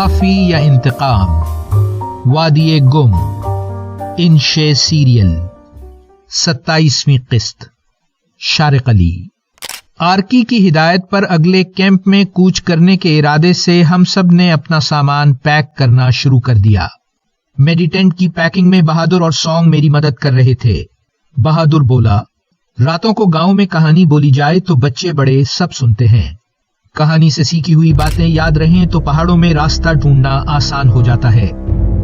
माफी या इंतकाम, वादिये गुम, इंशे सीरियल, 27वीं किस्त। शारिक अली। आर्की की हिदायत पर अगले कैंप में कूच करने के इरादे से हम सब ने अपना सामान पैक करना शुरू कर दिया। मेडिटेंट की पैकिंग में बहादुर और सॉन्ग मेरी मदद कर रहे थे। बहादुर बोला, रातों को गांव में कहानी बोली जाए तो बच्चे बड़े सब सुनते हैं। कहानी से सीखी हुई बातें याद रहें तो पहाड़ों में रास्ता ढूंढना आसान हो जाता है।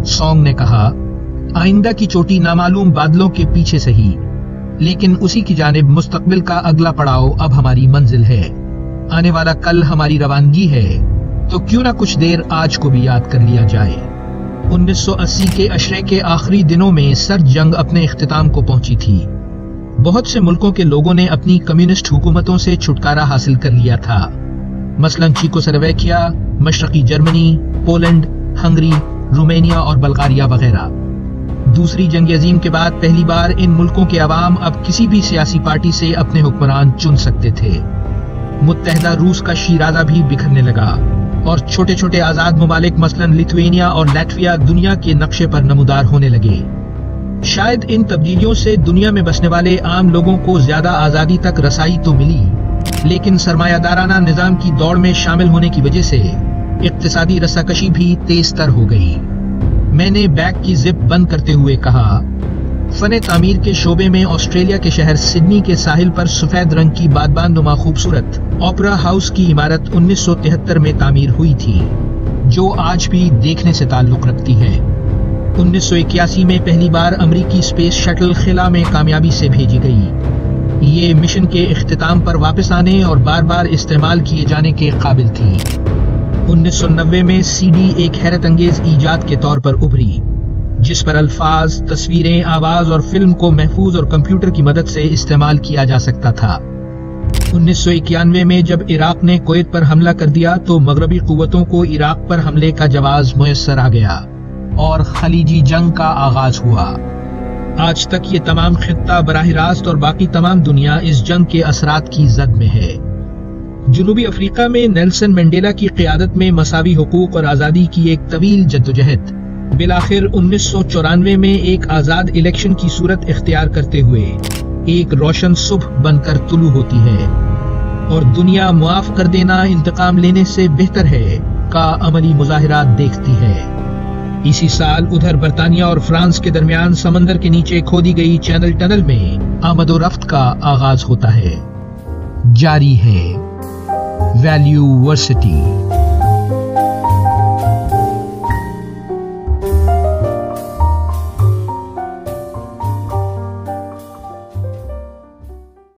सॉन्ग ने कहा, आइंदा की चोटी नामालूम बादलों के पीछे सही, लेकिन उसी की जानिब मुस्तकबिल का अगला पड़ाव अब हमारी मंजिल है। आने वाला कल हमारी रवानगी है, तो क्यों ना कुछ देर आज को भी याद कर लिया जाए। 1980 के अशरे के आखिरी दिनों में सर्द जंग अपने इख्तिताम को पहुंची थी। बहुत से मुल्कों के लोगों ने अपनी कम्युनिस्ट हुकूमतों से छुटकारा हासिल कर लिया था, मसलन चेकोस्लोवाकिया, मशरकी जर्मनी, पोलैंड, हंगरी, रोमानिया और बल्गारिया वगैरह। दूसरी जंग अजीम के बाद पहली बार इन मुल्कों के अवाम अब किसी भी सियासी पार्टी से अपने हुक्मरान चुन सकते थे। मुत्तहदा रूस का शीराज़ा भी बिखरने लगा और छोटे छोटे आजाद ममालिक मसलन लिथुआनिया और लैटविया दुनिया के नक्शे पर नमूदार होने लगे। शायद इन तब्दीलियों से दुनिया में बसने वाले आम लोगों को ज्यादा आजादी तक रसाई तो मिली, लेकिन सरमायादाराना निजाम की दौड़ में शामिल होने की वजह से इक्तिसादी रस्साकशी भी तेज तर हो गई। मैंने बैग की जिप बंद करते हुए कहा, फने तामीर के शोबे में ऑस्ट्रेलिया के शहर सिडनी के साहिल पर सफेद रंग की बादबान नुमा खूबसूरत ओपेरा हाउस की इमारत 1973 में तामीर हुई थी, जो आज भी देखने से ताल्लुक रखती है। 1981 में पहली बार अमेरिकी स्पेस शटल खिला में कामयाबी से भेजी गई। ये मिशन के इख्तिताम पर वापस आने और बार बार इस्तेमाल किए जाने के काबिल थी। 1990 में सीडी एक हैरत अंगेज ईजाद के तौर पर उभरी, जिस पर अल्फाज, तस्वीरें, आवाज और फिल्म को महफूज और कंप्यूटर की मदद से इस्तेमाल किया जा सकता था। 1991 में जब इराक ने कुवैत पर हमला कर दिया तो मगरबी कुव्वतों को इराक पर हमले का जवाब मुयस्सर आ गया और खलीजी जंग का आगाज हुआ। आज तक ये तमाम खित्ता बराह रास्त और बाकी तमाम दुनिया इस जंग के असरात की जद में है। जनूबी अफ्रीका में नेल्सन मंडेला की क़ियादत में मसावी हुकूक और आज़ादी की एक तवील जद्दोजहद बिलाखिर 1994 में एक आज़ाद इलेक्शन की सूरत इख्तियार करते हुए एक रोशन सुबह बनकर तुलू होती है और दुनिया मुआफ कर देना इंतकाम लेने से बेहतर है का अमली मुजाहिरा देखती है। इसी साल उधर बरतानिया और फ्रांस के दरमियान समंदर के नीचे खोदी गई चैनल टनल में आमदोरफ्त का आगाज होता है। जारी है वैल्यू वर्सिटी।